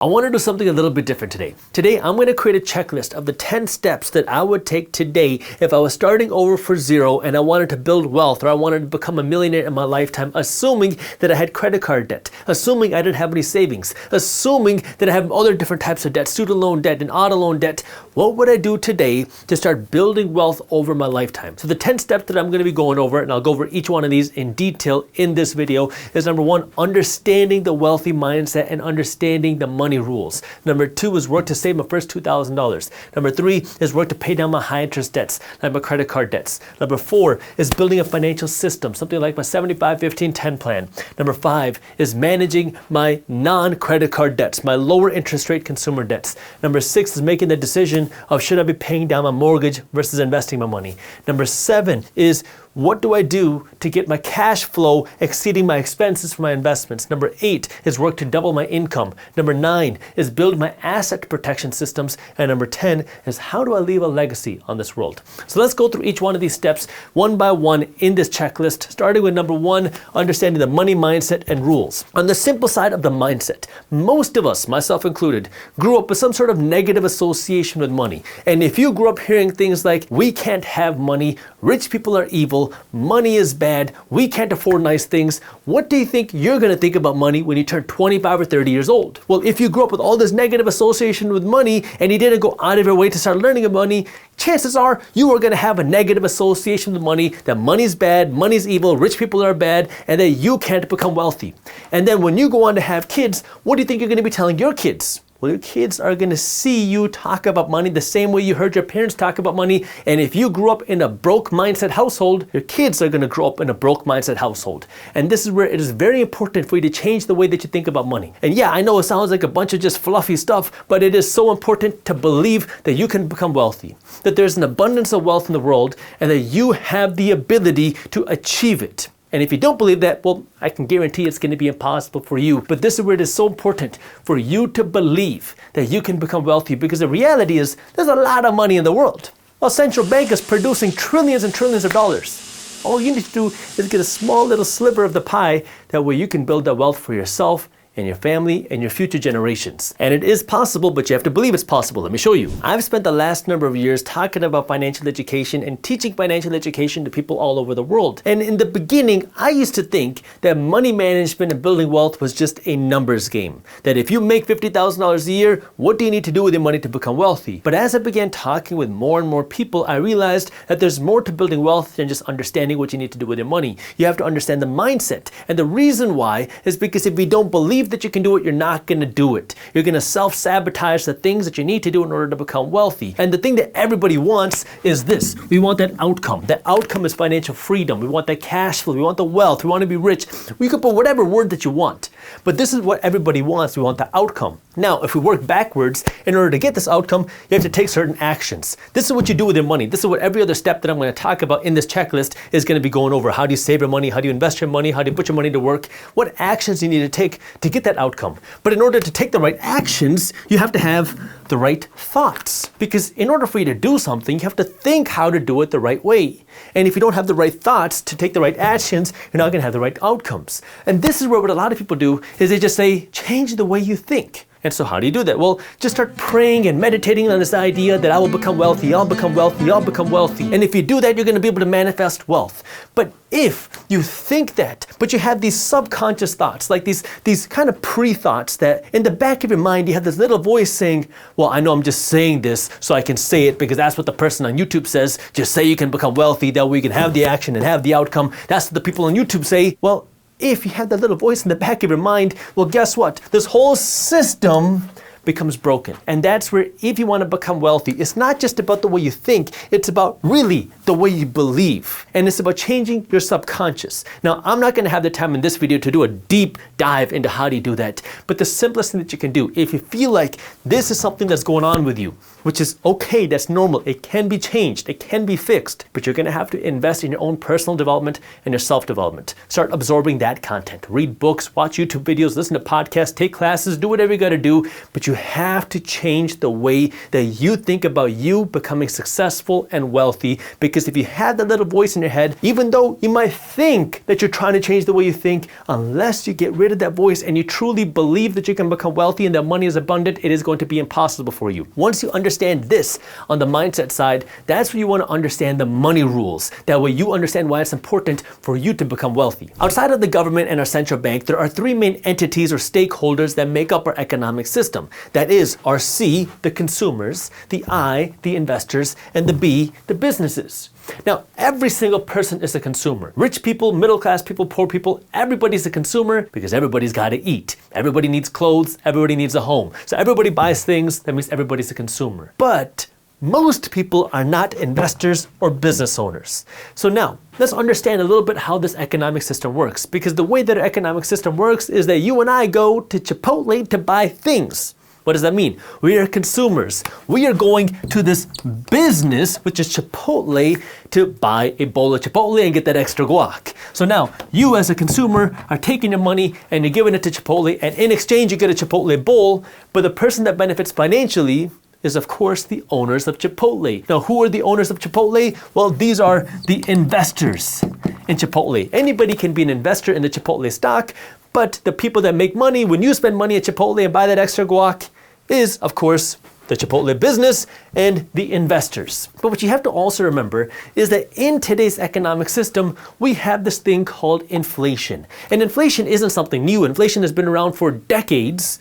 I want to do something a little bit different today. Today, I'm going to create a checklist of the 10 steps that I would take today if I was starting over for zero and I wanted to build wealth or I wanted to become a millionaire in my lifetime, assuming that I had credit card debt, assuming I didn't have any savings, assuming that I have other different types of debt, student loan debt and auto loan debt. What would I do today to start building wealth over my lifetime? So the 10 steps that I'm going to be going over, and I'll go over each one of these in detail in this video, is number one, understanding the wealthy mindset and understanding the money rules. Number two is work to save my first $2,000. Number three is work to pay down my high interest debts, like my credit card debts. Number four is building a financial system, something like my 75-15-10 plan. Number five is managing my non-credit card debts, my lower interest rate consumer debts. Number six is making the decision of should I be paying down my mortgage versus investing my money. Number seven is what do I do to get my cash flow exceeding my expenses for my investments? Number eight is work to double my income. Number nine is build my asset protection systems. And number 10 is how do I leave a legacy on this world? So let's go through each one of these steps one by one in this checklist, starting with number one, understanding the money mindset and rules. On the simple side of the mindset, most of us, myself included, grew up with some sort of negative association with money. And if you grew up hearing things like, we can't have money, rich people are evil, money is bad, we can't afford nice things, what do you think you're going to think about money when you turn 25 or 30 years old? Well, if you grew up with all this negative association with money and you didn't go out of your way to start learning about money, chances are you are going to have a negative association with money, that money's bad, money's evil, rich people are bad, and that you can't become wealthy. And then when you go on to have kids, what do you think you're going to be telling your kids? Well, your kids are going to see you talk about money the same way you heard your parents talk about money. And if you grew up in a broke mindset household, your kids are going to grow up in a broke mindset household. And this is where it is very important for you to change the way that you think about money. And yeah, I know it sounds like a bunch of just fluffy stuff, but it is so important to believe that you can become wealthy, that there's an abundance of wealth in the world, and that you have the ability to achieve it. And if you don't believe that, well, I can guarantee it's going to be impossible for you. But this is where it is so important for you to believe that you can become wealthy, because the reality is there's a lot of money in the world. A central bank is producing trillions and trillions of dollars. All you need to do is get a small little sliver of the pie. That way you can build that wealth for yourself and your family and your future generations. And it is possible, but you have to believe it's possible. Let me show you. I've spent the last number of years talking about financial education and teaching financial education to people all over the world. And in the beginning, I used to think that money management and building wealth was just a numbers game. That if you make $50,000 a year, what do you need to do with your money to become wealthy? But as I began talking with more and more people, I realized that there's more to building wealth than just understanding what you need to do with your money. You have to understand the mindset. And the reason why is because if you don't believe that you can do it, you're not going to do it. You're going to self-sabotage the things that you need to do in order to become wealthy. And the thing that everybody wants is this. We want that outcome. That outcome is financial freedom. We want that cash flow. We want the wealth. We want to be rich. We could put whatever word that you want. But this is what everybody wants. We want the outcome. Now, if we work backwards, in order to get this outcome, you have to take certain actions. This is what you do with your money. This is what every other step that I'm going to talk about in this checklist is going to be going over. How do you save your money? How do you invest your money? How do you put your money to work? What actions you need to take to get that outcome. But in order to take the right actions, you have to have the right thoughts. Because in order for you to do something, you have to think how to do it the right way. And if you don't have the right thoughts to take the right actions, you're not going to have the right outcomes. And this is where what a lot of people do is they just say, change the way you think. And so how do you do that? Well, just start praying and meditating on this idea that I will become wealthy, I'll become wealthy, I'll become wealthy. And if you do that, you're going to be able to manifest wealth. But if you think that, but you have these subconscious thoughts, like these kind of pre-thoughts that in the back of your mind, you have this little voice saying, well, I know I'm just saying this so I can say it because that's what the person on YouTube says. Just say you can become wealthy, that way you can have the action and have the outcome. That's what the people on YouTube say. Well, if you have that little voice in the back of your mind, well, guess what? This whole system becomes broken. And that's where if you want to become wealthy, it's not just about the way you think, it's about really the way you believe. And it's about changing your subconscious. Now, I'm not going to have the time in this video to do a deep dive into how do you do that. But the simplest thing that you can do, if you feel like this is something that's going on with you, which is okay, that's normal, it can be changed, it can be fixed, but you're going to have to invest in your own personal development and your self-development. Start absorbing that content. Read books, watch YouTube videos, listen to podcasts, take classes, do whatever you got to do, but you you have to change the way that you think about you becoming successful and wealthy. Because if you have that little voice in your head, even though you might think that you're trying to change the way you think, unless you get rid of that voice and you truly believe that you can become wealthy and that money is abundant, it is going to be impossible for you. Once you understand this on the mindset side, that's where you want to understand the money rules. That way you understand why it's important for you to become wealthy. Outside of the government and our central bank, there are three main entities or stakeholders that make up our economic system. That is our C, the consumers, the I, the investors, and the B, the businesses. Now, every single person is a consumer. Rich people, middle class people, poor people, everybody's a consumer because everybody's got to eat. Everybody needs clothes, everybody needs a home. So everybody buys things, that means everybody's a consumer. But most people are not investors or business owners. So now, let's understand a little bit how this economic system works. Because the way that our economic system works is that you and I go to Chipotle to buy things. What does that mean? We are consumers. We are going to this business, which is Chipotle, to buy a bowl of Chipotle and get that extra guac. So now, you as a consumer are taking your money and you're giving it to Chipotle, and in exchange you get a Chipotle bowl, but the person that benefits financially is of course the owners of Chipotle. Now, who are the owners of Chipotle? Well, these are the investors in Chipotle. Anybody can be an investor in the Chipotle stock, but the people that make money when you spend money at Chipotle and buy that extra guac is, of course, the Chipotle business and the investors. But what you have to also remember is that in today's economic system, we have this thing called inflation. And inflation isn't something new. Inflation has been around for decades,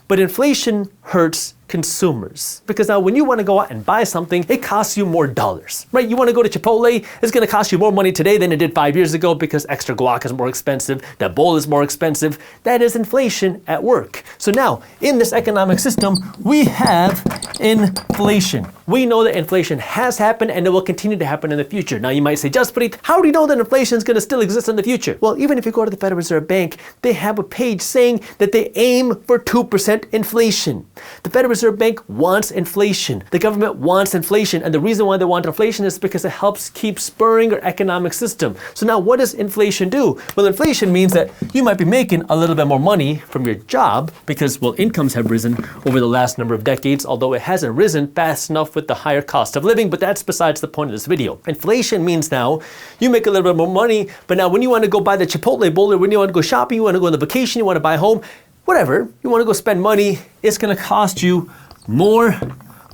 but inflation hurts consumers. Because now when you want to go out and buy something, it costs you more dollars, right? You want to go to Chipotle, it's going to cost you more money today than it did 5 years ago because extra guac is more expensive, that bowl is more expensive. That is inflation at work. So now, in this economic system, we have inflation. We know that inflation has happened and it will continue to happen in the future. Now you might say, Jaspreet, how do you know that inflation is going to still exist in the future? Well, even if you go to the Federal Reserve Bank, they have a page saying that they aim for 2% inflation. The Federal Reserve Bank wants inflation. The government wants inflation. And the reason why they want inflation is because it helps keep spurring our economic system. So now what does inflation do? Well, inflation means that you might be making a little bit more money from your job because, well, incomes have risen over the last number of decades, although it hasn't risen fast enough with the higher cost of living, but that's besides the point of this video. Inflation means now you make a little bit more money, but now when you want to go buy the Chipotle bowl, or when you want to go shopping, you want to go on a vacation, you want to buy a home, whatever, you want to go spend money, it's going to cost you more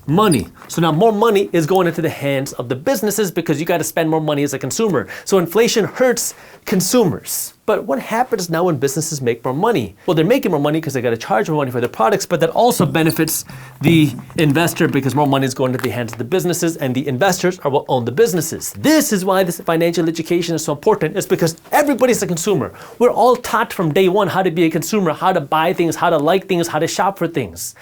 money. So now more money is going into the hands of the businesses because you got to spend more money as a consumer. So inflation hurts consumers. But what happens now when businesses make more money? Well, they're making more money because they got to charge more money for their products, but that also benefits the investor because more money is going into the hands of the businesses, and the investors are what own the businesses. This is why this financial education is so important. It's because everybody's a consumer. We're all taught from day one how to be a consumer, how to buy things, how to like things, how to shop for things.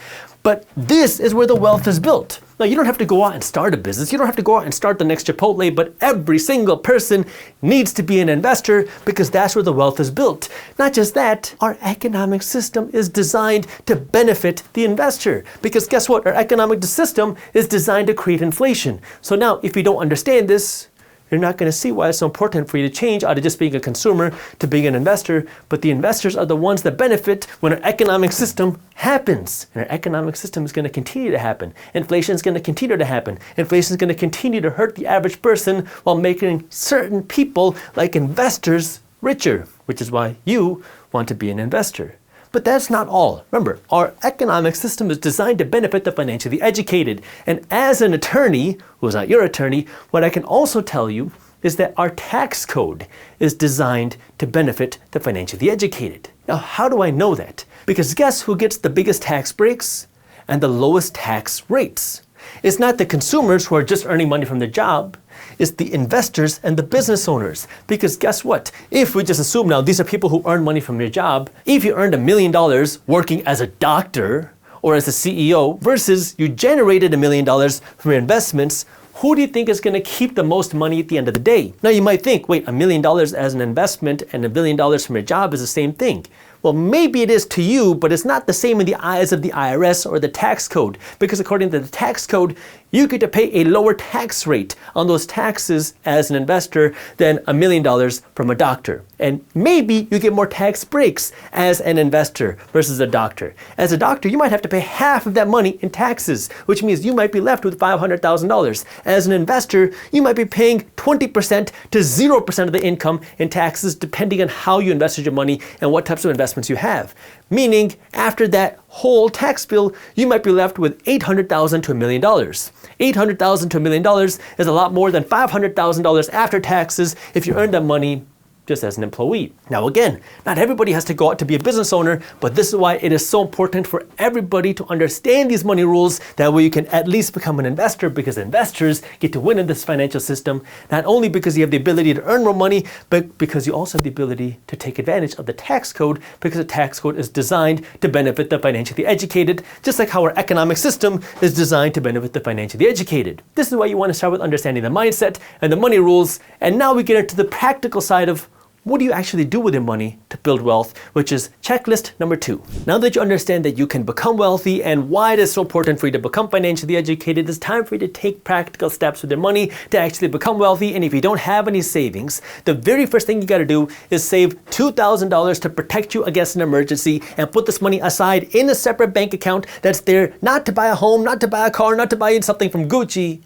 But this is where the wealth is built. Now, you don't have to go out and start a business. You don't have to go out and start the next Chipotle, but every single person needs to be an investor because that's where the wealth is built. Not just that, our economic system is designed to benefit the investor. Because guess what? Our economic system is designed to create inflation. So now, if you don't understand this, you're not going to see why it's so important for you to change out of just being a consumer to being an investor. But the investors are the ones that benefit when our economic system happens. And our economic system is going to continue to happen. Inflation is going to continue to happen. Inflation is going to continue to hurt the average person while making certain people, like investors, richer, which is why you want to be an investor. But that's not all. Remember, our economic system is designed to benefit the financially educated. And as an attorney, who's not your attorney, what I can also tell you is that our tax code is designed to benefit the financially educated. Now, how do I know that? Because guess who gets the biggest tax breaks and the lowest tax rates? It's not the consumers who are just earning money from their job. It's the investors and the business owners. Because guess what? If we just assume now these are people who earn money from your job, if you earned $1 million working as a doctor or as a CEO versus you generated $1 million from your investments, who do you think is going to keep the most money at the end of the day? Now you might think, wait, $1 million as an investment and $1 billion from your job is the same thing. Well, maybe it is to you, but it's not the same in the eyes of the IRS or the tax code. Because according to the tax code, you get to pay a lower tax rate on those taxes as an investor than $1 million from a doctor. And maybe you get more tax breaks as an investor versus a doctor. As a doctor, you might have to pay half of that money in taxes, which means you might be left with $500,000. As an investor, you might be paying 20% to 0% of the income in taxes, depending on how you invested your money and what types of investments you have. Meaning, after that whole tax bill, you might be left with $800,000 to $1 million. $800,000 to $1 million is a lot more than $500,000 after taxes if you earn that money just as an employee. Now again, not everybody has to go out to be a business owner, but this is why it is so important for everybody to understand these money rules. That way you can at least become an investor, because investors get to win in this financial system, not only because you have the ability to earn more money, but because you also have the ability to take advantage of the tax code, because the tax code is designed to benefit the financially educated, just like how our economic system is designed to benefit the financially educated. This is why you want to start with understanding the mindset and the money rules, and now we get into the practical side of what do you actually do with your money to build wealth, which is checklist number 2. Now that you understand that you can become wealthy and why it is so important for you to become financially educated, it's time for you to take practical steps with your money to actually become wealthy. And if you don't have any savings, the very first thing you got to do is save $2,000 to protect you against an emergency, and put this money aside in a separate bank account that's there not to buy a home, not to buy a car, not to buy something from Gucci,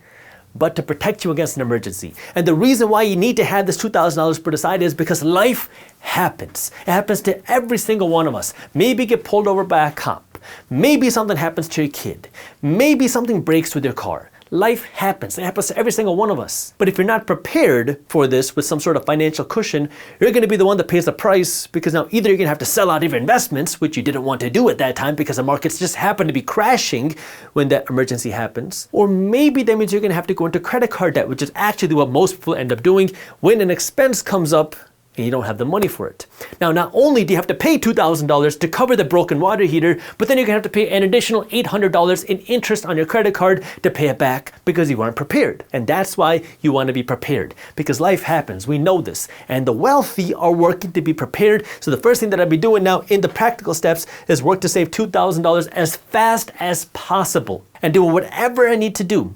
but to protect you against an emergency. And the reason why you need to have this $2,000 put aside is because life happens. It happens to every single one of us. Maybe you get pulled over by a cop. Maybe something happens to your kid. Maybe something breaks with your car. Life happens. It happens to every single one of us. But if you're not prepared for this with some sort of financial cushion, you're going to be the one that pays the price, because now either you're going to have to sell out of your investments, which you didn't want to do at that time because the markets just happen to be crashing when that emergency happens, or maybe that means you're going to have to go into credit card debt, which is actually what most people end up doing when an expense comes up and you don't have the money for it. Now, not only do you have to pay $2,000 to cover the broken water heater, but then you're gonna have to pay an additional $800 in interest on your credit card to pay it back because you weren't prepared. And that's why you wanna be prepared, because life happens, we know this. And the wealthy are working to be prepared. So the first thing that I'll be doing now in the practical steps is work to save $2,000 as fast as possible, and doing whatever I need to do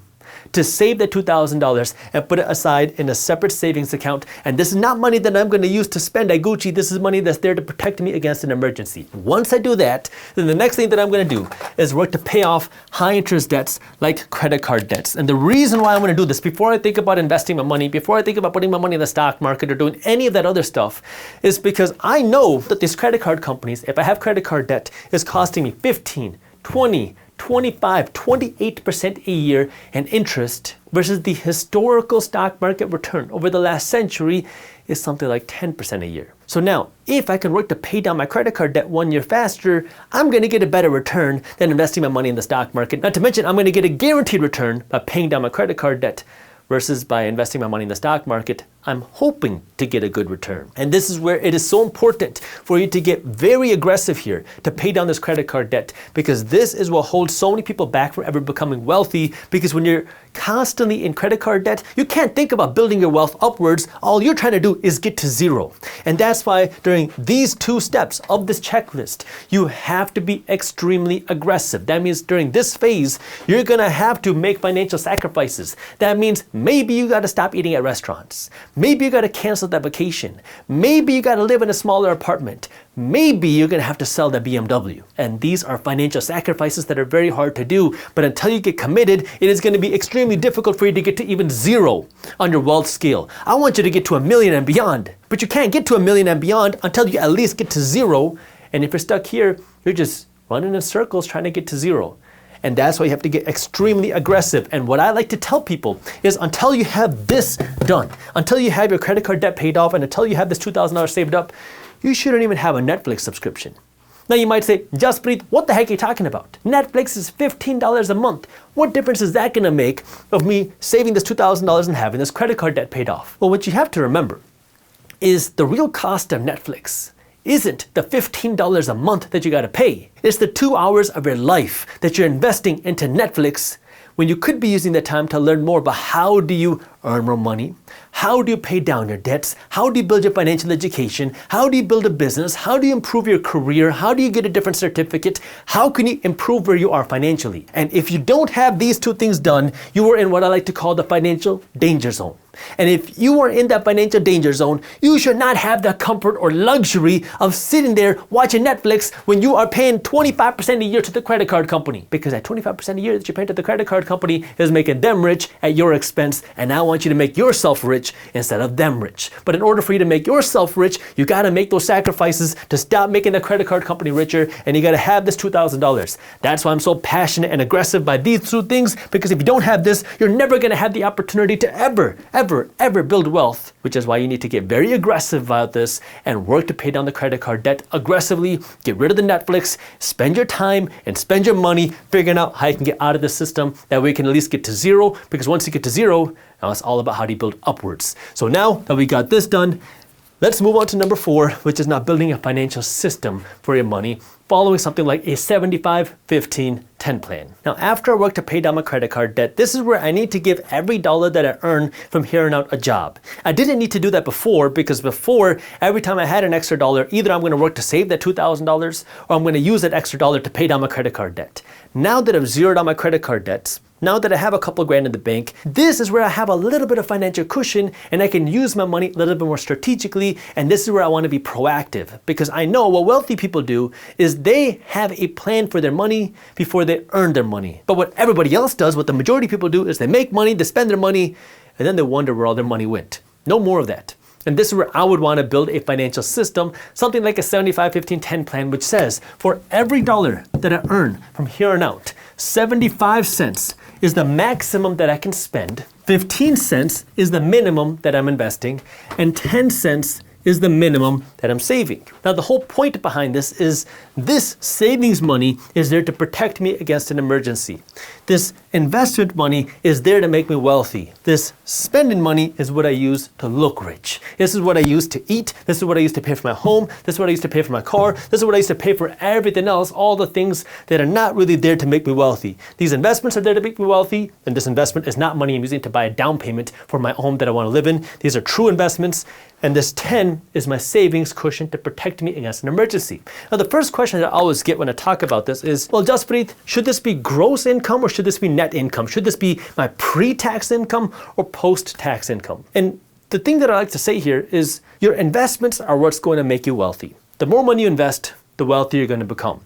to save the $2,000 and put it aside in a separate savings account. And this is not money that I'm going to use to spend at Gucci. This is money that's there to protect me against an emergency. Once I do that, then the next thing that I'm going to do is work to pay off high interest debts like credit card debts. And the reason why I'm going to do this, before I think about investing my money, before I think about putting my money in the stock market or doing any of that other stuff, is because I know that these credit card companies, if I have credit card debt, is costing me 15, 20, 25, 28% a year in interest, versus the historical stock market return over the last century is something like 10% a year. So now, if I can work to pay down my credit card debt 1 year faster, I'm going to get a better return than investing my money in the stock market. Not to mention, I'm going to get a guaranteed return by paying down my credit card debt, versus by investing my money in the stock market, I'm hoping to get a good return. And this is where it is so important for you to get very aggressive here to pay down this credit card debt, because this is what holds so many people back from ever becoming wealthy. Because when you're constantly in credit card debt, you can't think about building your wealth upwards. All you're trying to do is get to zero. And that's why during these 2 steps of this checklist, you have to be extremely aggressive. That means during this phase, you're gonna have to make financial sacrifices. That means maybe you gotta stop eating at restaurants. Maybe you gotta cancel that vacation. Maybe you gotta live in a smaller apartment. Maybe you're gonna have to sell that BMW. And these are financial sacrifices that are very hard to do, but until you get committed, it is gonna be extremely difficult for you to get to even zero on your wealth scale. I want you to get to $1 million and beyond, but you can't get to $1 million and beyond until you at least get to zero. And if you're stuck here, you're just running in circles trying to get to zero. And that's why you have to get extremely aggressive. And what I like to tell people is, until you have this done, until you have your credit card debt paid off, and until you have this $2,000 saved up, you shouldn't even have a Netflix subscription. Now you might say, Jaspreet, what the heck are you talking about? Netflix is $15 a month. What difference is that gonna make of me saving this $2,000 and having this credit card debt paid off? Well, what you have to remember is the real cost of Netflix isn't the $15 a month that you gotta pay. It's the 2 hours of your life that you're investing into Netflix when you could be using that time to learn more about how do you earn more money, how do you pay down your debts, how do you build your financial education, how do you build a business, how do you improve your career, how do you get a different certificate, how can you improve where you are financially. And if you don't have these two things done, you are in what I like to call the financial danger zone. And if you are in that financial danger zone, you should not have the comfort or luxury of sitting there watching Netflix when you are paying 25% a year to the credit card company. Because that 25% a year that you're paying to the credit card company is making them rich at your expense. And I want you to make yourself rich instead of them rich. But in order for you to make yourself rich, you got to make those sacrifices to stop making the credit card company richer. And you got to have this $2,000. That's why I'm so passionate and aggressive by these two things. Because if you don't have this, you're never going to have the opportunity to ever build wealth, which is why you need to get very aggressive about this and work to pay down the credit card debt aggressively, get rid of the Netflix, spend your time and spend your money figuring out how you can get out of the system. That way you can at least get to zero, because once you get to zero, now it's all about how do you build upwards. So now that we got this done, let's move on to number 4, which is now building a financial system for your money, following something like a 75-15-10 plan. Now, after I work to pay down my credit card debt, this is where I need to give every dollar that I earn from here on out a job. I didn't need to do that before, because before, every time I had an extra dollar, either I'm going to work to save that $2,000 or I'm going to use that extra dollar to pay down my credit card debt. Now that I've zeroed out my credit card debts, now that I have a couple grand in the bank, this is where I have a little bit of financial cushion and I can use my money a little bit more strategically. And this is where I want to be proactive, because I know what wealthy people do is they have a plan for their money before they earn their money. But what everybody else does, what the majority of people do, is they make money, they spend their money, and then they wonder where all their money went. No more of that. And this is where I would want to build a financial system, something like a 75-15-10 plan, which says for every dollar that I earn from here on out, 75 cents is the maximum that I can spend, 15 cents is the minimum that I'm investing, and 10 cents is the minimum that I'm saving. Now, the whole point behind this is this savings money is there to protect me against an emergency. This investment money is there to make me wealthy. This spending money is what I use to look rich. This is what I use to eat. This is what I use to pay for my home. This is what I use to pay for my car. This is what I use to pay for everything else, all the things that are not really there to make me wealthy. These investments are there to make me wealthy, and this investment is not money I'm using to buy a down payment for my home that I want to live in. These are true investments, and this 10 is my savings cushion to protect me against an emergency. Now, the first question that I always get when I talk about this is, well, Jaspreet, should this be gross income or should this be net income? Should this be my pre-tax income or post-tax income? And the thing that I like to say here is your investments are what's going to make you wealthy. The more money you invest, the wealthier you're going to become.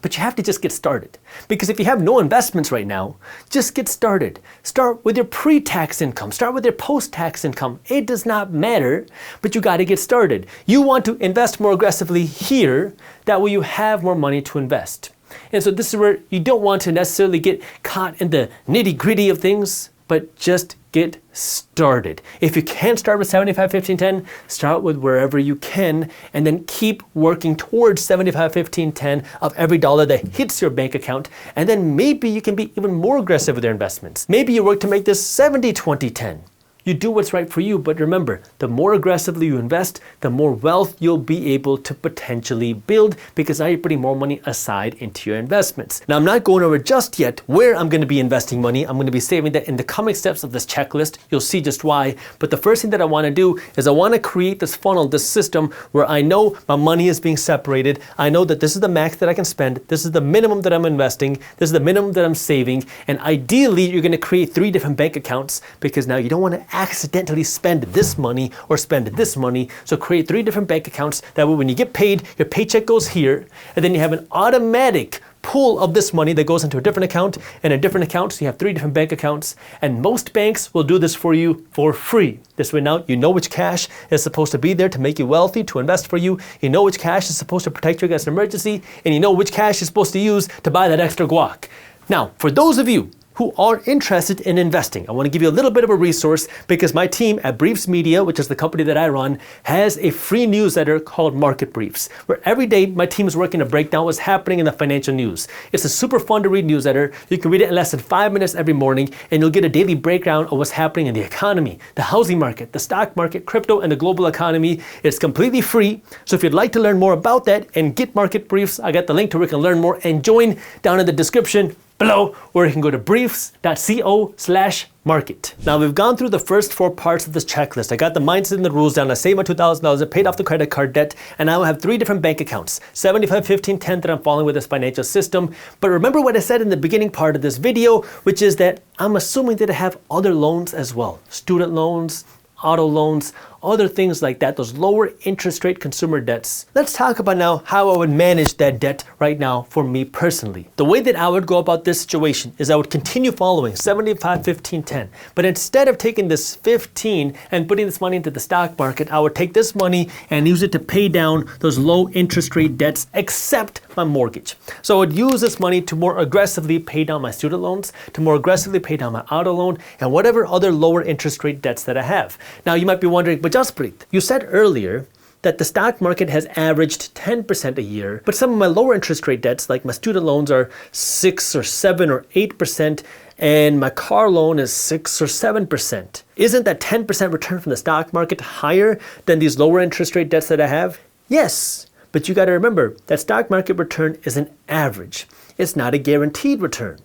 But you have to just get started. Because if you have no investments right now, just get started. Start with your pre-tax income. Start with your post-tax income. It does not matter, but you got to get started. You want to invest more aggressively here. That way you have more money to invest. And so this is where you don't want to necessarily get caught in the nitty-gritty of things, but just get started. If you can't start with 75, 15, 10, start with wherever you can, and then keep working towards 75, 15, 10 of every dollar that hits your bank account. And then maybe you can be even more aggressive with your investments. Maybe you work to make this 70, 20, 10. You do what's right for you, but remember, the more aggressively you invest, the more wealth you'll be able to potentially build, because now you're putting more money aside into your investments. Now, I'm not going over just yet where I'm going to be investing money. I'm going to be saving that in the coming steps of this checklist. You'll see just why. But the first thing that I want to do is I want to create this funnel, this system where I know my money is being separated. I know that this is the max that I can spend. This is the minimum that I'm investing. This is the minimum that I'm saving. And ideally, you're going to create 3 different bank accounts, because now you don't want to accidentally spend this money or spend this money. So create 3 different bank accounts. That way when you get paid, your paycheck goes here, and then you have an automatic pool of this money that goes into a different account, and a different account, so you have 3 different bank accounts. And most banks will do this for you for free. This way now you know which cash is supposed to be there to make you wealthy, to invest for you. You know which cash is supposed to protect you against an emergency, and you know which cash you're supposed to use to buy that extra guac. Now, for those of you who are interested in investing, I want to give you a little bit of a resource, because my team at Briefs Media, which is the company that I run, has a free newsletter called Market Briefs, where every day my team is working to break down what's happening in the financial news. It's a super fun to read newsletter. You can read it in less than 5 minutes every morning, and you'll get a daily breakdown of what's happening in the economy, the housing market, the stock market, crypto, and the global economy. It's completely free. So if you'd like to learn more about that and get Market Briefs, I got the link to where you can learn more and join down in the description. below, or you can go to briefs.co/market. Now we've gone through the first 4 parts of this checklist. I got the mindset and the rules down. I saved my $2,000, I paid off the credit card debt, and now I have 3 different bank accounts, 75, 15, 10 that I'm following with this financial system. But remember what I said in the beginning part of this video, which is that I'm assuming that I have other loans as well. Student loans, auto loans, other things like that, those lower interest rate consumer debts. Let's talk about now how I would manage that debt right now for me personally. The way that I would go about this situation is I would continue following 75, 15, 10. But instead of taking this 15 and putting this money into the stock market, I would take this money and use it to pay down those low interest rate debts, except my mortgage. So I would use this money to more aggressively pay down my student loans, to more aggressively pay down my auto loan, and whatever other lower interest rate debts that I have. Now you might be wondering, but Jaspreet, you said earlier that the stock market has averaged 10% a year, but some of my lower interest rate debts, like my student loans, are 6 or 7 or 8%, and my car loan is 6 or 7%. Isn't that 10% return from the stock market higher than these lower interest rate debts that I have? Yes, but you got to remember that stock market return is an average. It's not a guaranteed return.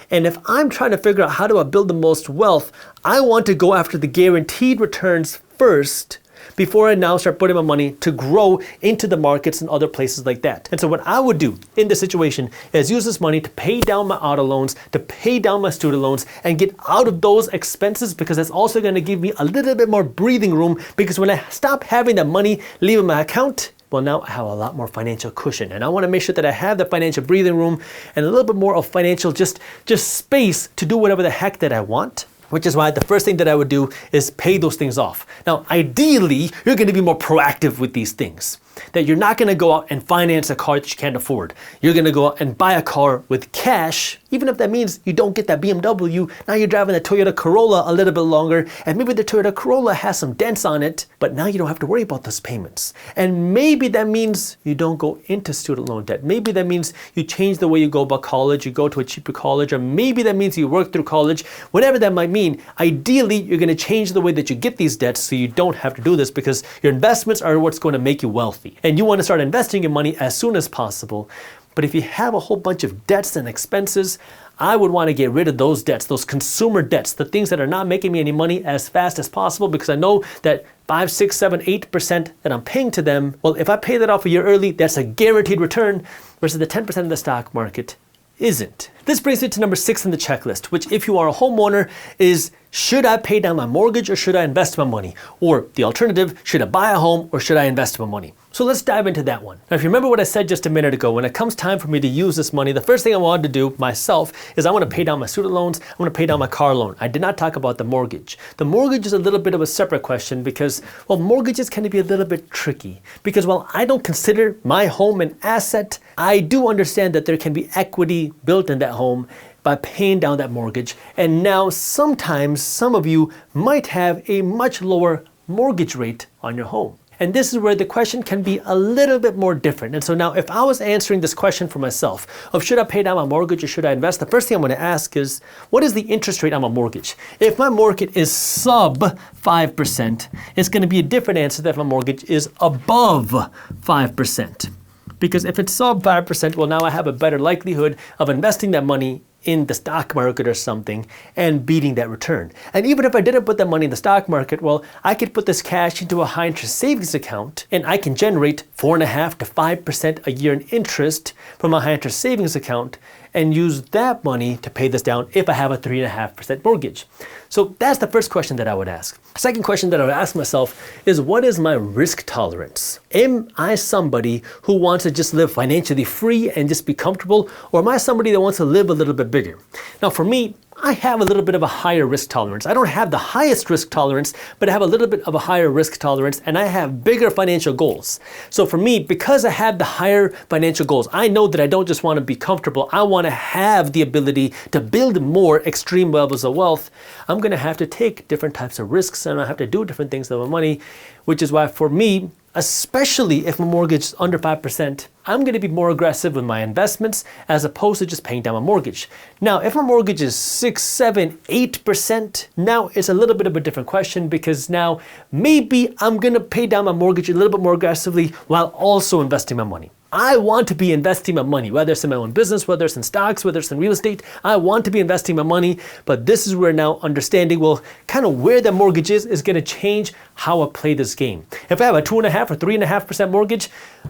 And if I'm trying to figure out how do I build the most wealth, I want to go after the guaranteed returns first before I now start putting my money to grow into the markets and other places like that. And so what I would do in this situation is use this money to pay down my auto loans, to pay down my student loans, and get out of those expenses, because that's also going to give me a little bit more breathing room, because when I stop having that money leaving my account, well, now I have a lot more financial cushion, and I want to make sure that I have the financial breathing room and a little bit more of financial just space to do whatever the heck that I want. Which is why the first thing that I would do is pay those things off. Now, ideally, you're going to be more proactive with these things. That you're not going to go out and finance a car that you can't afford. You're going to go out and buy a car with cash, even if that means you don't get that BMW. Now you're driving a Toyota Corolla a little bit longer, and maybe the Toyota Corolla has some dents on it, but now you don't have to worry about those payments. And maybe that means you don't go into student loan debt. Maybe that means you change the way you go about college, you go to a cheaper college, or maybe that means you work through college. Whatever that might mean, ideally, you're going to change the way that you get these debts so you don't have to do this, because your investments are what's going to make you wealthy. And you want to start investing your money as soon as possible. But if you have a whole bunch of debts and expenses, I would want to get rid of those debts, those consumer debts, the things that are not making me any money, as fast as possible, because I know that 5, 6, 7, 8% that I'm paying to them, well, if I pay that off a year early, that's a guaranteed return, versus the 10% of the stock market isn't. This brings me to number 6 in the checklist, which, if you are a homeowner, is should I pay down my mortgage or should I invest my money? Or the alternative, should I buy a home or should I invest my money? So let's dive into that one. Now, if you remember what I said just a minute ago, when it comes time for me to use this money, the first thing I wanted to do myself is I want to pay down my student loans, I want to pay down my car loan. I did not talk about the mortgage. The mortgage is a little bit of a separate question because, well, mortgages can be a little bit tricky. Because while I don't consider my home an asset, I do understand that there can be equity built in that home by paying down that mortgage. And now sometimes some of you might have a much lower mortgage rate on your home. And this is where the question can be a little bit more different. And so now, if I was answering this question for myself of should I pay down my mortgage or should I invest, the first thing I'm going to ask is, what is the interest rate on my mortgage? If my mortgage is sub 5%, it's going to be a different answer than if my mortgage is above 5%. Because if it's sub 5%, well, now I have a better likelihood of investing that money in the stock market or something and beating that return. And even if I didn't put that money in the stock market, well, I could put this cash into a high interest savings account and I can generate 4.5% to 5% a year in interest from a high interest savings account and use that money to pay this down if I have a 3.5% mortgage. So that's the first question that I would ask. Second question that I would ask myself is, what is my risk tolerance? Am I somebody who wants to just live financially free and just be comfortable, or am I somebody that wants to live a little bit bigger? Now for me, I have a little bit of a higher risk tolerance. I don't have the highest risk tolerance, but I have a little bit of a higher risk tolerance, and I have bigger financial goals. So for me, because I have the higher financial goals, I know that I don't just want to be comfortable. I want to have the ability to build more extreme levels of wealth. I'm going to have to take different types of risks, and I have to do different things with my money, which is why for me, especially if my mortgage is under 5%, I'm going to be more aggressive with my investments as opposed to just paying down my mortgage. Now, if my mortgage is 6, 7, 8%, now it's a little bit of a different question, because now maybe I'm going to pay down my mortgage a little bit more aggressively while also investing my money. I want to be investing my money, whether it's in my own business, whether it's in stocks, whether it's in real estate. I want to be investing my money, but this is where now understanding, well, kind of where the mortgage is going to change how I play this game. If I have a 2.5% or 3.5% mortgage,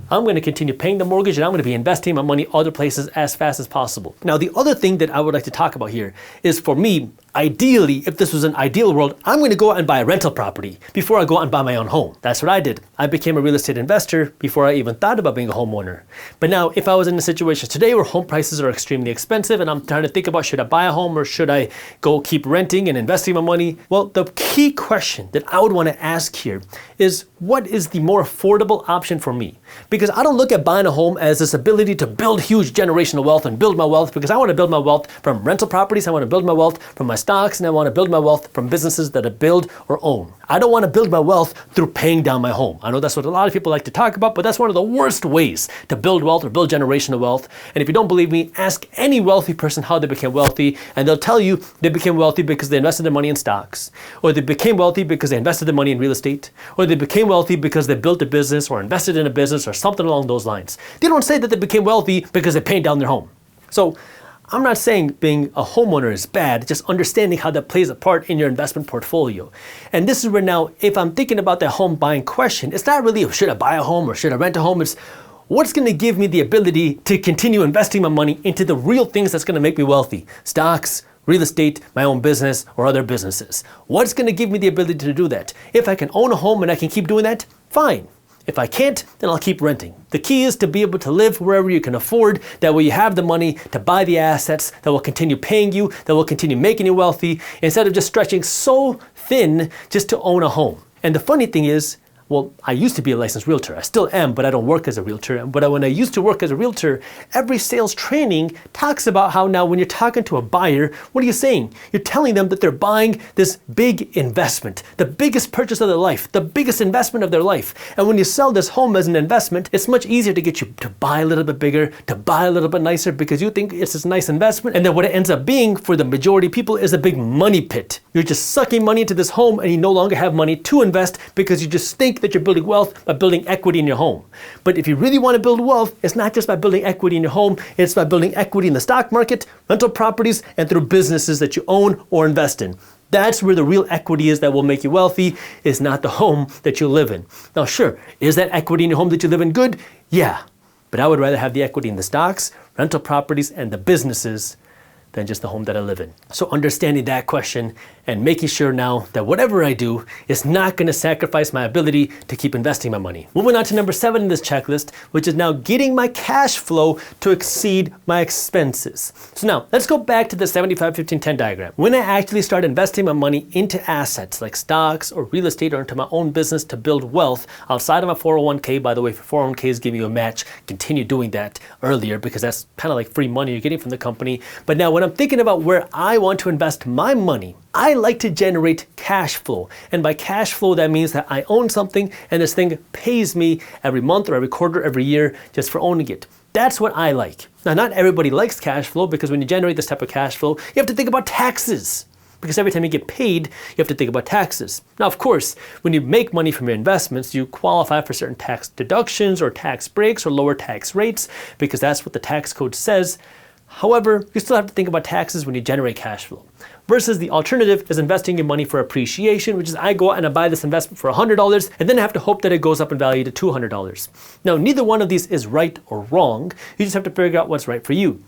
I'm going to continue paying the mortgage and I'm going to be investing my money other places as fast as possible. Now, the other thing that I would like to talk about here is, for me, ideally, if this was an ideal world, I'm going to go out and buy a rental property before I go out and buy my own home. That's what I did. I became a real estate investor before I even thought about being a homeowner. But now, if I was in a situation today where home prices are extremely expensive and I'm trying to think about, should I buy a home or should I go keep renting and investing my money? Well, the key question that I would want to ask here is, what is the more affordable option for me? Because I don't look at buying a home as this ability to build huge generational wealth and build my wealth, because I want to build my wealth from rental properties, I want to build my wealth from my stocks, and I want to build my wealth from businesses that I build or own. I don't want to build my wealth through paying down my home. I know that's what a lot of people like to talk about, but that's one of the worst ways to build wealth or build generational wealth. And if you don't believe me, ask any wealthy person how they became wealthy, and they'll tell you they became wealthy because they invested their money in stocks, or they became wealthy because they invested their money in real estate, or they became wealthy because they built a business or invested in a business or something along those lines. They don't say that they became wealthy because they paid down their home. So I'm not saying being a homeowner is bad, just understanding how that plays a part in your investment portfolio. And this is where now, if I'm thinking about that home buying question, it's not really, should I buy a home or should I rent a home? It's, what's going to give me the ability to continue investing my money into the real things that's going to make me wealthy? Stocks, real estate, my own business, or other businesses. What's going to give me the ability to do that? If I can own a home and I can keep doing that, fine. If I can't, then I'll keep renting. The key is to be able to live wherever you can afford. That way you have the money to buy the assets that will continue paying you, that will continue making you wealthy, instead of just stretching so thin just to own a home. And the funny thing is, well, I used to be a licensed realtor. I still am, but I don't work as a realtor. But when I used to work as a realtor, every sales training talks about how now when you're talking to a buyer, what are you saying? You're telling them that they're buying this big investment, the biggest purchase of their life, the biggest investment of their life. And when you sell this home as an investment, it's much easier to get you to buy a little bit bigger, to buy a little bit nicer, because you think it's this nice investment. And then what it ends up being for the majority of people is a big money pit. You're just sucking money into this home and you no longer have money to invest because you just think that you're building wealth by building equity in your home. But if you really want to build wealth, it's not just by building equity in your home, it's by building equity in the stock market, rental properties, and through businesses that you own or invest in. That's where the real equity is that will make you wealthy, is not the home that you live in. Now sure, is that equity in your home that you live in good? Yeah, but I would rather have the equity in the stocks, rental properties, and the businesses than just the home that I live in. So understanding that question and making sure now that whatever I do is not going to sacrifice my ability to keep investing my money. Moving on to number 7 in this checklist, which is now getting my cash flow to exceed my expenses. So now let's go back to the 75-15-10 diagram. When I actually start investing my money into assets like stocks or real estate or into my own business to build wealth outside of my 401k, by the way, if your 401k is giving you a match, continue doing that earlier because that's kind of like free money you're getting from the company. But now when I'm thinking about where I want to invest my money, I like to generate cash flow. And by cash flow, that means that I own something and this thing pays me every month or every quarter, every year just for owning it. That's what I like. Now, not everybody likes cash flow because when you generate this type of cash flow, you have to think about taxes. Because every time you get paid, you have to think about taxes. Now, of course, when you make money from your investments, you qualify for certain tax deductions or tax breaks or lower tax rates because that's what the tax code says. However, you still have to think about taxes when you generate cash flow. Versus the alternative is investing your money for appreciation, which is I go out and I buy this investment for $100 and then I have to hope that it goes up in value to $200. Now, neither one of these is right or wrong. You just have to figure out what's right for you.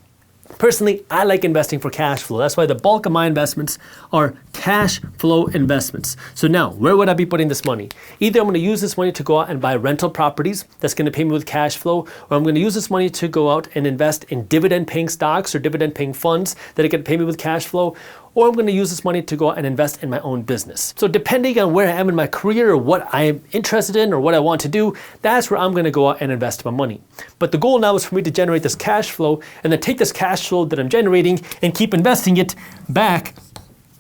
Personally, I like investing for cash flow. That's why the bulk of my investments are cash flow investments. So now, where would I be putting this money? Either I'm going to use this money to go out and buy rental properties that's going to pay me with cash flow, or I'm going to use this money to go out and invest in dividend-paying stocks or dividend-paying funds that are going to pay me with cash flow, or I'm going to use this money to go out and invest in my own business. So depending on where I am in my career or what I'm interested in or what I want to do, that's where I'm going to go out and invest my money. But the goal now is for me to generate this cash flow and then take this cash flow that I'm generating and keep investing it back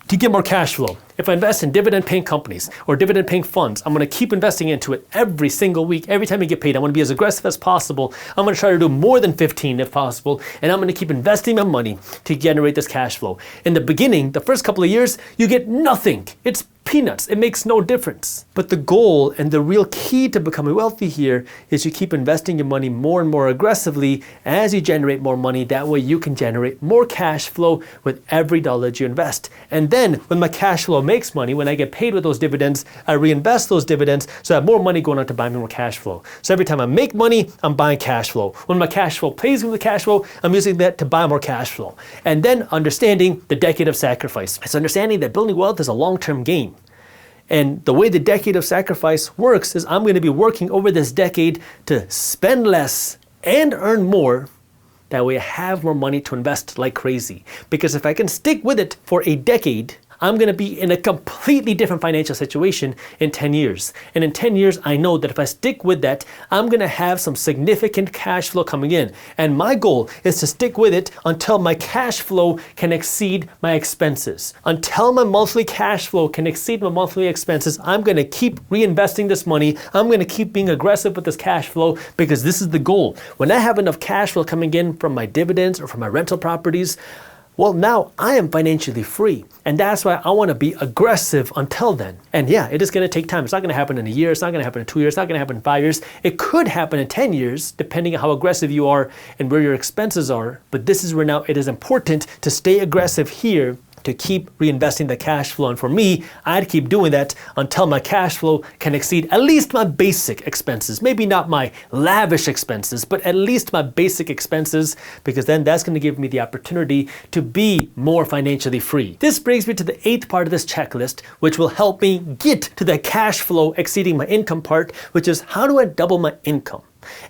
to get more cash flow. If I invest in dividend-paying companies or dividend-paying funds, I'm going to keep investing into it every single week. Every time I get paid, I want to be as aggressive as possible. I'm going to try to do more than 15 if possible, and I'm going to keep investing my money to generate this cash flow. In the beginning, the first couple of years, you get nothing. It's peanuts. It makes no difference. But the goal and the real key to becoming wealthy here is you keep investing your money more and more aggressively as you generate more money. That way you can generate more cash flow with every dollar that you invest. And then when my cash flow makes money, when I get paid with those dividends, I reinvest those dividends so I have more money going on to buy me more cash flow. So every time I make money, I'm buying cash flow. When my cash flow pays me with cash flow, I'm using that to buy more cash flow. And then understanding the decade of sacrifice. It's understanding that building wealth is a long-term game. And the way the decade of sacrifice works is I'm going to be working over this decade to spend less and earn more. That way I have more money to invest like crazy. Because if I can stick with it for a decade, I'm going to be in a completely different financial situation in 10 years. And in 10 years, I know that if I stick with that, I'm going to have some significant cash flow coming in. And my goal is to stick with it until my cash flow can exceed my expenses. Until my monthly cash flow can exceed my monthly expenses, I'm going to keep reinvesting this money. I'm going to keep being aggressive with this cash flow because this is the goal. When I have enough cash flow coming in from my dividends or from my rental properties, well, now I am financially free. And that's why I want to be aggressive until then. And yeah, it is going to take time. It's not going to happen in a year. It's not going to happen in 2 years. It's not going to happen in 5 years. It could happen in 10 years, depending on how aggressive you are and where your expenses are. But this is where now it is important to stay aggressive here to keep reinvesting the cash flow. And for me, I'd keep doing that until my cash flow can exceed at least my basic expenses. Maybe not my lavish expenses, but at least my basic expenses, because then that's going to give me the opportunity to be more financially free. This brings me to the 8th part of this checklist, which will help me get to the cash flow exceeding my income part, which is how do I double my income?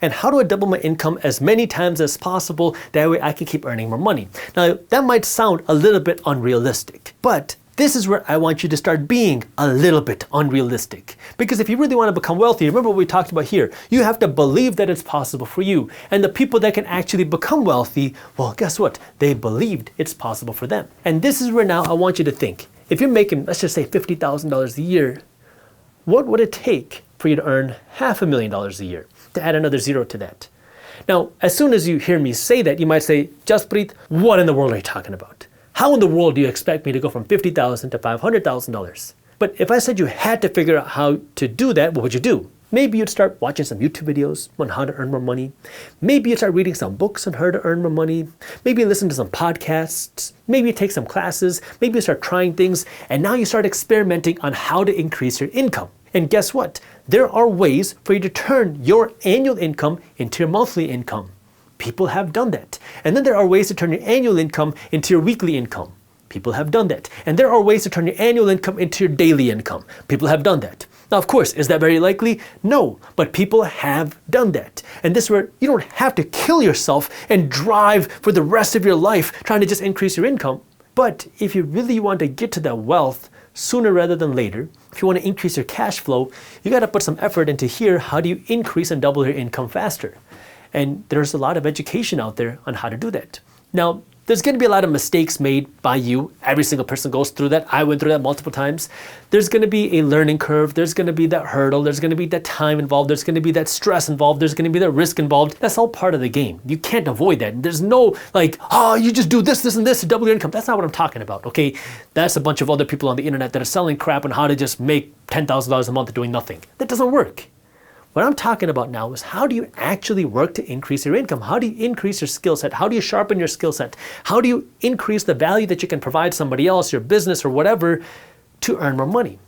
And how do I double my income as many times as possible? That way I can keep earning more money. Now, that might sound a little bit unrealistic, but this is where I want you to start being a little bit unrealistic. Because if you really want to become wealthy, remember what we talked about here, you have to believe that it's possible for you. And the people that can actually become wealthy, well, guess what? They believed it's possible for them. And this is where now I want you to think. If you're making, let's just say $50,000 a year, what would it take for you to earn $500,000 a year? To add another zero to that. Now, as soon as you hear me say that, you might say, Jaspreet, what in the world are you talking about? How in the world do you expect me to go from $50,000 to $500,000? But if I said you had to figure out how to do that, what would you do? Maybe you'd start watching some YouTube videos on how to earn more money. Maybe you'd start reading some books on how to earn more money. Maybe you listen to some podcasts. Maybe you take some classes. Maybe you start trying things. And now you start experimenting on how to increase your income. And guess what? There are ways for you to turn your annual income into your monthly income. People have done that. And then there are ways to turn your annual income into your weekly income. People have done that. And there are ways to turn your annual income into your daily income. People have done that. Now, of course, is that very likely? No, but people have done that. And this is where you don't have to kill yourself and drive for the rest of your life trying to just increase your income. But if you really want to get to that wealth sooner rather than later, if you want to increase your cash flow, you got to put some effort into here. How do you increase and double your income faster? And there's a lot of education out there on how to do that. Now, there's going to be a lot of mistakes made by you. Every single person goes through that. I went through that multiple times. There's going to be a learning curve. There's going to be that hurdle. There's going to be that time involved. There's going to be that stress involved. There's going to be that risk involved. That's all part of the game. You can't avoid that. There's no like, oh, you just do this, this, and this to double your income. That's not what I'm talking about, okay? That's a bunch of other people on the internet that are selling crap on how to just make $10,000 a month doing nothing. That doesn't work. What I'm talking about now is how do you actually work to increase your income? How do you increase your skill set? How do you sharpen your skill set? How do you increase the value that you can provide somebody else, your business or whatever, to earn more money?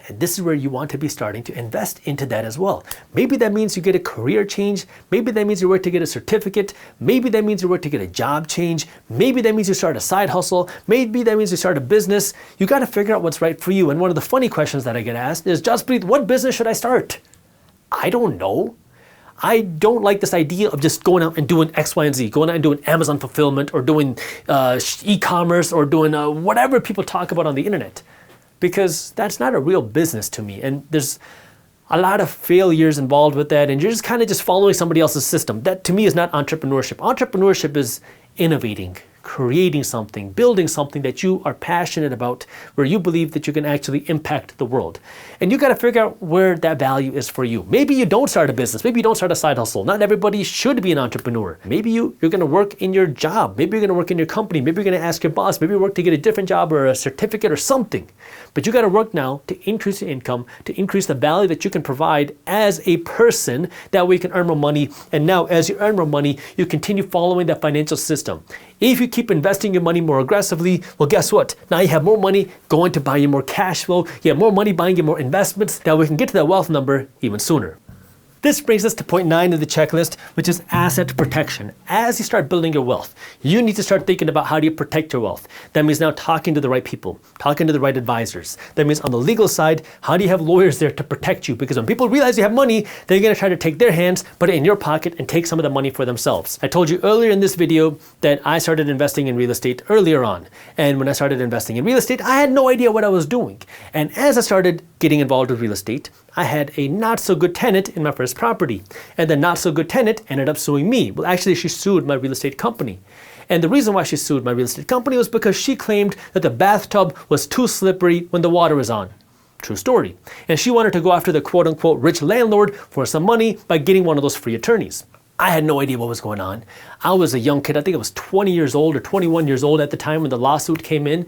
And this is where you want to be starting to invest into that as well. Maybe that means you get a career change. Maybe that means you work to get a certificate. Maybe that means you work to get a job change. Maybe that means you start a side hustle. Maybe that means you start a business. You got to figure out what's right for you. And one of the funny questions that I get asked is, Jaspreet, what business should I start? I don't know. I don't like this idea of just going out and doing X, Y, and Z, going out and doing Amazon fulfillment or doing e-commerce or doing whatever people talk about on the internet, because that's not a real business to me. And there's a lot of failures involved with that. And you're just following somebody else's system. That to me is not entrepreneurship. Entrepreneurship is innovating, creating something, building something that you are passionate about, where you believe that you can actually impact the world. And you got to figure out where that value is for you. Maybe you don't start a business. Maybe you don't start a side hustle. Not everybody should be an entrepreneur. Maybe you're going to work in your job. Maybe you're going to work in your company. Maybe you're going to ask your boss. Maybe you work to get a different job or a certificate or something. But you got to work now to increase your income, to increase the value that you can provide as a person. That way you can earn more money. And now as you earn more money, you continue following that financial system. If you keep investing your money more aggressively, well, guess what? Now you have more money going to buy you more cash flow. You have more money buying you more investments. That we can get to that wealth number even sooner. This brings us to point 9 of the checklist, which is asset protection. As you start building your wealth, you need to start thinking about how do you protect your wealth. That means now talking to the right people, talking to the right advisors. That means on the legal side, how do you have lawyers there to protect you? Because when people realize you have money, they're going to try to take their hands, put it in your pocket, and take some of the money for themselves. I told you earlier in this video that I started investing in real estate earlier on. And when I started investing in real estate, I had no idea what I was doing. And as I started getting involved with real estate, I had a not so good tenant in my first property. And the not so good tenant ended up suing me. Well, actually, she sued my real estate company. And the reason why she sued my real estate company was because she claimed that the bathtub was too slippery when the water was on. True story. And she wanted to go after the quote unquote rich landlord for some money by getting one of those free attorneys. I had no idea what was going on. I was a young kid. I think I was 20 years old or 21 years old at the time when the lawsuit came in.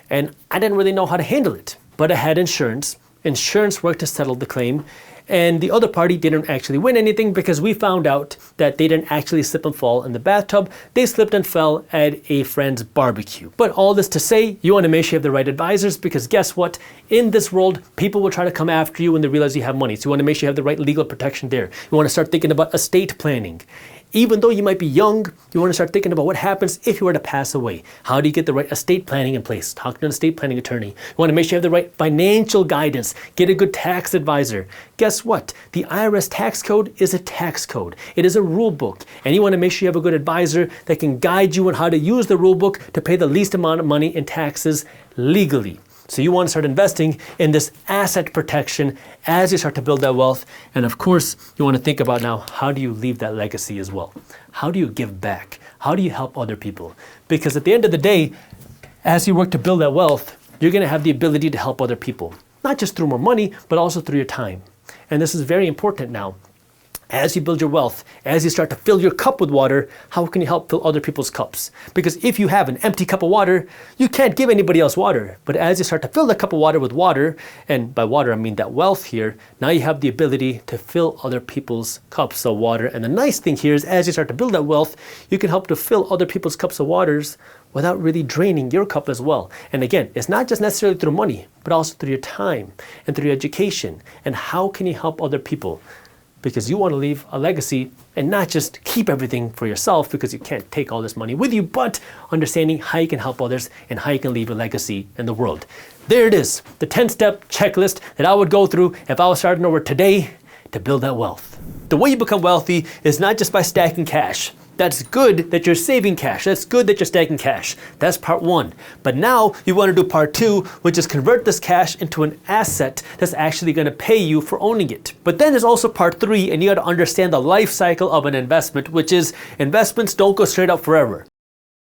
And I didn't really know how to handle it. But I had insurance. Insurance worked to settle the claim, and the other party didn't actually win anything because we found out that they didn't actually slip and fall in the bathtub. They slipped and fell at a friend's barbecue. But all this to say, you want to make sure you have the right advisors, because guess what? In this world, people will try to come after you when they realize you have money. So you want to make sure you have the right legal protection there. You want to start thinking about estate planning. Even though you might be young, you want to start thinking about what happens if you were to pass away. How do you get the right estate planning in place? Talk to an estate planning attorney. You want to make sure you have the right financial guidance. Get a good tax advisor. Guess what? The IRS tax code is a tax code. It is a rule book. And you want to make sure you have a good advisor that can guide you on how to use the rule book to pay the least amount of money in taxes legally. So you want to start investing in this asset protection as you start to build that wealth. And of course, you want to think about now, how do you leave that legacy as well? How do you give back? How do you help other people? Because at the end of the day, as you work to build that wealth, you're going to have the ability to help other people, not just through more money, but also through your time. And this is very important now. As you build your wealth, as you start to fill your cup with water, how can you help fill other people's cups? Because if you have an empty cup of water, you can't give anybody else water. But as you start to fill that cup of water with water, and by water I mean that wealth here, now you have the ability to fill other people's cups of water. And the nice thing here is as you start to build that wealth, you can help to fill other people's cups of waters without really draining your cup as well. And again, it's not just necessarily through money, but also through your time and through your education. And how can you help other people? Because you want to leave a legacy and not just keep everything for yourself, because you can't take all this money with you, but understanding how you can help others and how you can leave a legacy in the world. There it is, the 10-step checklist that I would go through if I was starting over today to build that wealth. The way you become wealthy is not just by stacking cash. That's good that you're saving cash. That's good that you're stacking cash. That's part 1. But now you want to do part 2, which is convert this cash into an asset that's actually going to pay you for owning it. But then there's also part 3, and you got to understand the life cycle of an investment, which is investments don't go straight up forever.